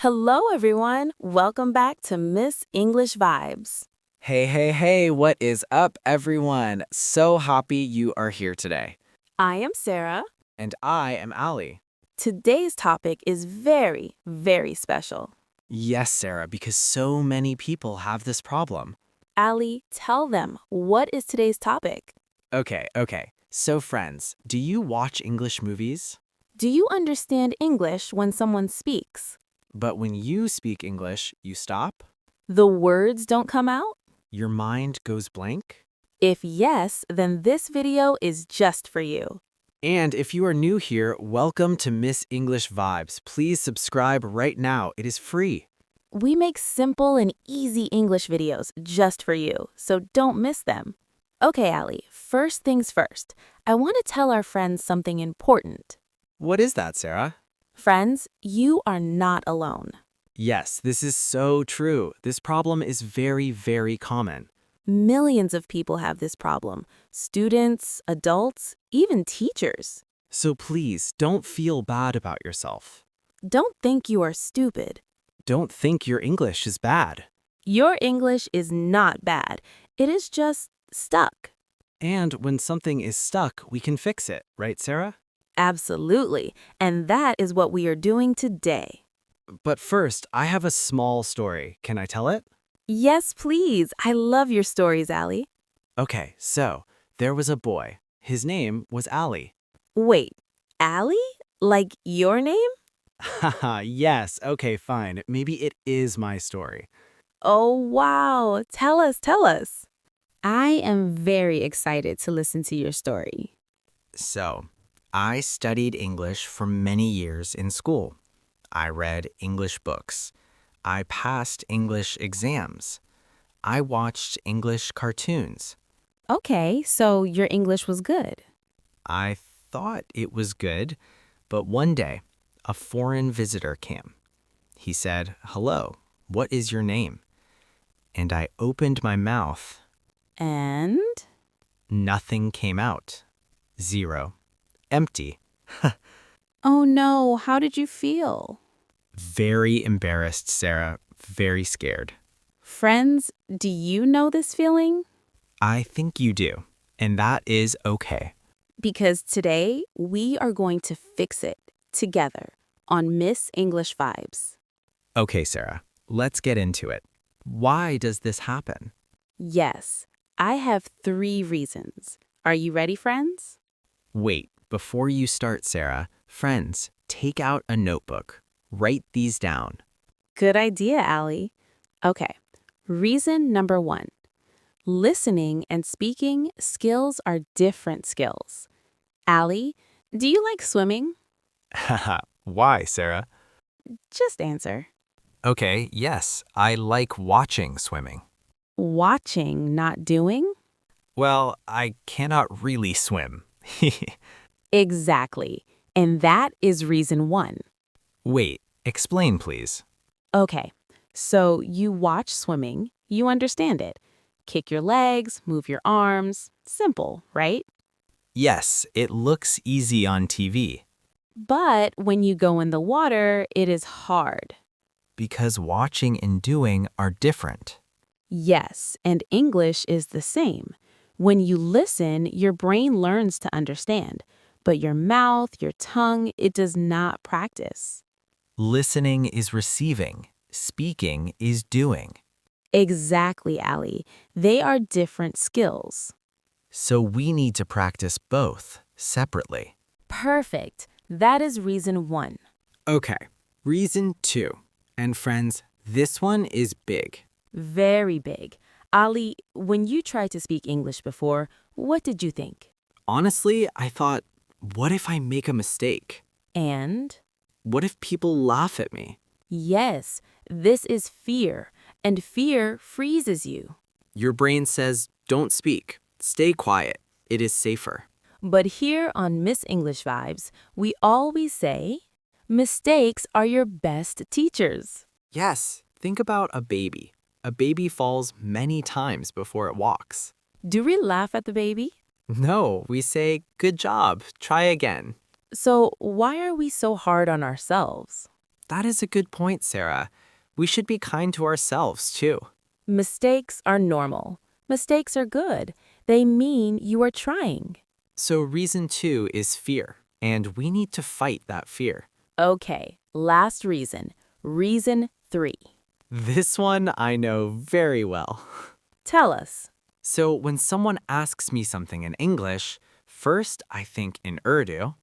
Hello, everyone. Welcome back to Miss English Vibes. Hey, what is up, everyone? So happy you are here today. I am Sarah. And I am Ali. Today's topic is very, very special. Yes, Sarah, because so many people have this problem. Ali, tell them, what is today's topic? Okay. So, friends, do you watch English movies? Do you understand English when someone speaks? But when you speak English, you stop? The words don't come out? Your mind goes blank? If yes, then this video is just for you. And if you are new here, welcome to Miss English Vibes. Please subscribe right now. It is free. We make simple and easy English videos just for you, so don't miss them. Okay, Ali, first things first. I want to tell our friends something important. What is that, Sarah? Friends, you are not alone. Yes, this is so true. This problem is very, very common. Millions of people have this problem. Students, adults, even teachers. So please, don't feel bad about yourself. Don't think you are stupid. Don't think your English is bad. Your English is not bad. It is just stuck. And when something is stuck, we can fix it, right, Sarah? Absolutely. And that is what we are doing today. But first, I have a small story. Can I tell it? Yes, please. I love your stories, Ali. Okay, so there was a boy. His name was Ali. Wait, Ali? Like your name? Haha, yes, okay, fine. Maybe it is my story. Oh, wow. Tell us. I am very excited to listen to your story. So, I studied English for many years in school. I read English books. I passed English exams. I watched English cartoons. Okay, so your English was good. I thought it was good, but one day, a foreign visitor came. He said, "Hello, what is your name?" And I opened my mouth. And? Nothing came out. Zero. Empty. Oh no, how did you feel? Very embarrassed, Sarah. Very scared. Friends, do you know this feeling? I think you do, and that is okay. Because today we are going to fix it together on Miss English Vibes. Okay, Sarah, let's get into it. Why does this happen? Yes, I have 3 reasons. Are you ready, friends? Wait, before you start, Sarah, friends, take out a notebook. Write these down. Good idea, Ali. Okay, reason number 1. Listening and speaking skills are different skills. Ali, do you like swimming? Haha, why, Sarah? Just answer. Okay, yes, I like watching swimming. Watching, not doing? Well, I cannot really swim. Exactly. And that is reason 1. Wait, explain, please. Okay, so you watch swimming, you understand it. Kick your legs, move your arms. Simple, right? Yes, it looks easy on TV. But when you go in the water, it is hard. Because watching and doing are different. Yes, and English is the same. When you listen, your brain learns to understand, but your mouth, your tongue, it does not practice. Listening is receiving. Speaking is doing. Exactly, Ali. They are different skills. So we need to practice both separately. Perfect. That is reason 1. Okay, reason 2. And friends, this one is big. Very big. Ali, when you tried to speak English before, what did you think? Honestly, I thought, what if I make a mistake? And? What if people laugh at me? Yes, this is fear, and fear freezes you. Your brain says, don't speak. Stay quiet. It is safer. But here on Miss English Vibes, we always say, mistakes are your best teachers. Yes, think about a baby. A baby falls many times before it walks. Do we laugh at the baby? No, we say, good job, try again. So why are we so hard on ourselves? That is a good point, Sarah. We should be kind to ourselves, too. Mistakes are normal. Mistakes are good. They mean you are trying. So reason 2 is fear, and we need to fight that fear. Okay, last reason. Reason 3. This one I know very well. Tell us. So when someone asks me something in English, first I think in Urdu,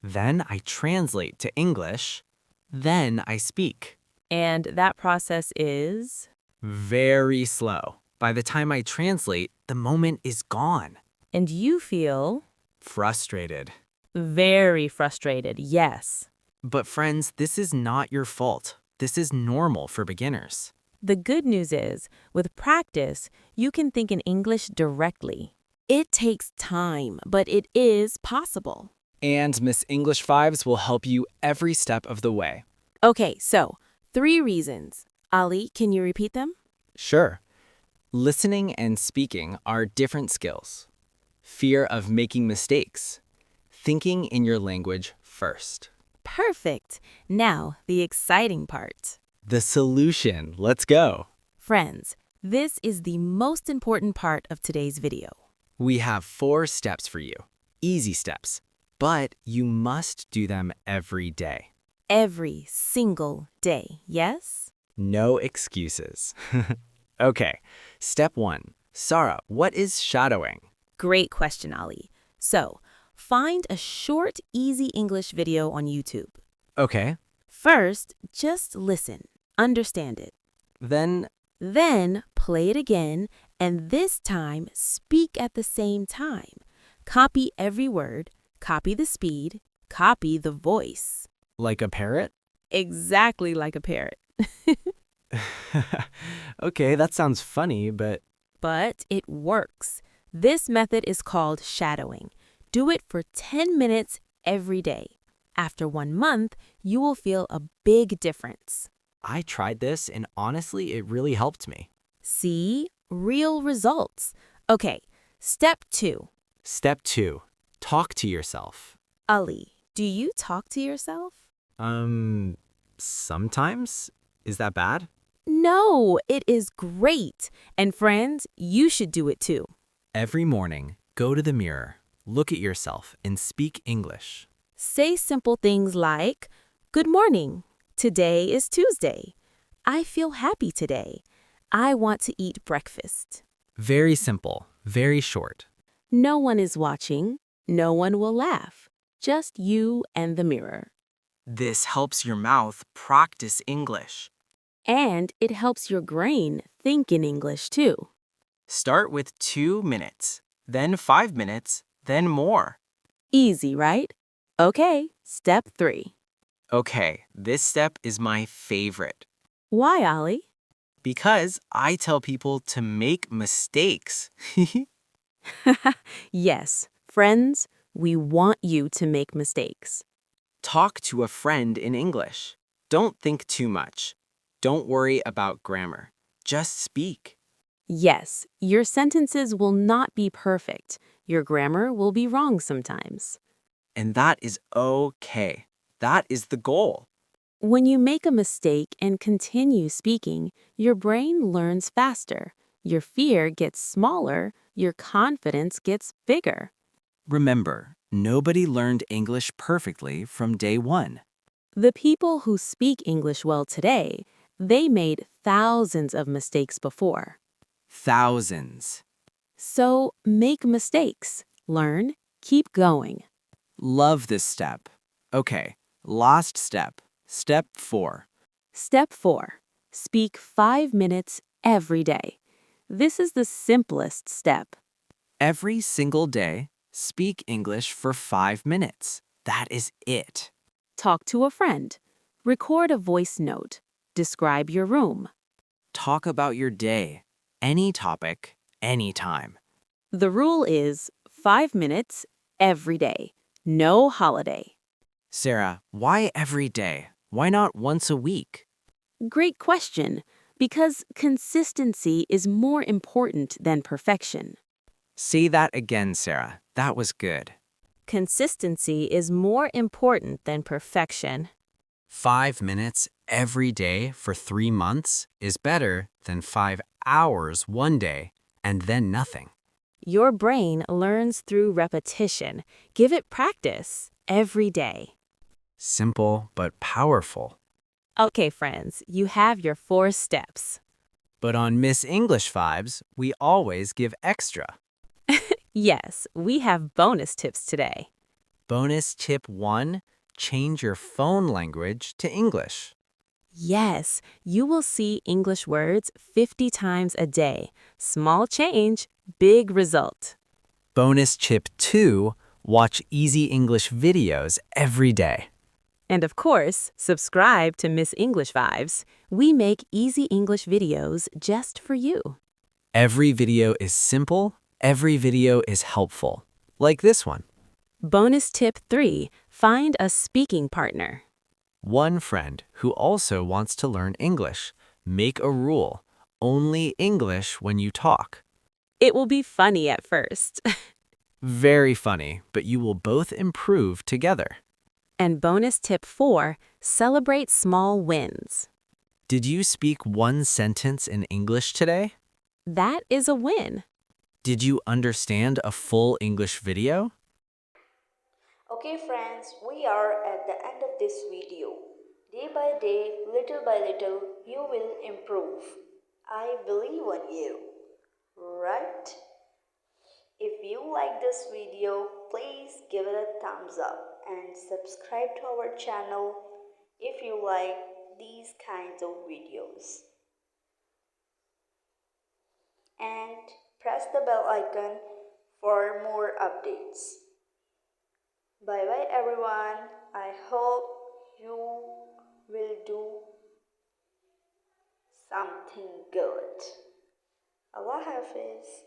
then I translate to English, then I speak. And that process is? Very slow. By the time I translate, the moment is gone. And you feel? Frustrated. Very frustrated, yes. But friends, this is not your fault. This is normal for beginners. The good news is, with practice, you can think in English directly. It takes time, but it is possible. And Miss English Vibes will help you every step of the way. Okay, so 3 reasons. Ali, can you repeat them? Sure. Listening and speaking are different skills. Fear of making mistakes. Thinking in your language first. Perfect. Now, the exciting part. The solution. Let's go. Friends, this is the most important part of today's video. We have 4 steps for you. Easy steps. But you must do them every day. Every single day, yes? No excuses. Okay. Step 1. Sarah, what is shadowing? Great question, Ali. So, find a short, easy English video on YouTube. Okay. First, just listen, understand it. Then, Then, play it again, and this time, speak at the same time. Copy every word, copy the speed, copy the voice. like a parrot? Exactly like a parrot. Okay, that sounds funny, but But it works. This method is called shadowing. Do it for 10 minutes every day. After 1 month, you will feel a big difference. I tried this and honestly, it really helped me. See? Real results. Okay, step 2. Step 2. Talk to yourself. Ali, do you talk to yourself? Sometimes? Is that bad? No, it is great. And friends, you should do it too. Every morning, go to the mirror, look at yourself, and speak English. Say simple things like, "Good morning. Today is Tuesday. I feel happy today. I want to eat breakfast." Very simple, very short. No one is watching. No one will laugh. Just you and the mirror. This helps your mouth practice English. And it helps your brain think in English too. Start with 2 minutes, then 5 minutes, then more. Easy, right? Okay, step 3. Okay, this step is my favorite Why, Ali? because I tell people to make mistakes. Yes, friends, we want you to make mistakes. Talk to a friend in English. Don't think too much. Don't worry about grammar. Just speak. Yes, your sentences will not be perfect. Your grammar will be wrong sometimes. And that is okay. That is the goal. When you make a mistake and continue speaking, your brain learns faster. Your fear gets smaller. Your confidence gets bigger. Remember, nobody learned English perfectly from day 1. The people who speak English well today, they made thousands of mistakes before. Thousands. So make mistakes, learn, keep going. Love this step. Okay, last step. Step 4. Step 4. Speak 5 minutes every day. This is the simplest step. Every single day, speak English for 5 minutes. That is it. Talk to a friend. Record a voice note. Describe your room. Talk about your day. Any topic, anytime. The rule is 5 minutes every day. No holiday. Sarah, why every day? Why not once a week? Great question, because consistency is more important than perfection. Say that again, Sarah. That was good. Consistency is more important than perfection. 5 minutes every day for 3 months is better than 5 hours one day and then nothing. Your brain learns through repetition. Give it practice every day. Simple but powerful. Okay, friends, you have your 4 steps. But on Miss English Vibes, we always give extra. Yes, we have bonus tips today. Bonus tip 1, change your phone language to English. Yes, you will see English words 50 times a day. Small change, big result. Bonus tip 2, watch easy English videos every day. And of course, subscribe to Miss English Vibes. We make easy English videos just for you. Every video is simple, every video is helpful. Like this one. Bonus tip 3, find a speaking partner. One friend who also wants to learn English. Make a rule. Only English when you talk. It will be funny at first. Very funny, but you will both improve together. And bonus tip 4, celebrate small wins. Did you speak one sentence in English today? That is a win. Did you understand a full English video? Okay friends, we are at the end of this video. Day by day, little by little, you will improve. I believe on you, right? If you like this video, please give it a thumbs up and subscribe to our channel if you like these kinds of videos. And press the bell icon for more updates. Bye bye everyone. I hope you will do something good. Allah Hafiz.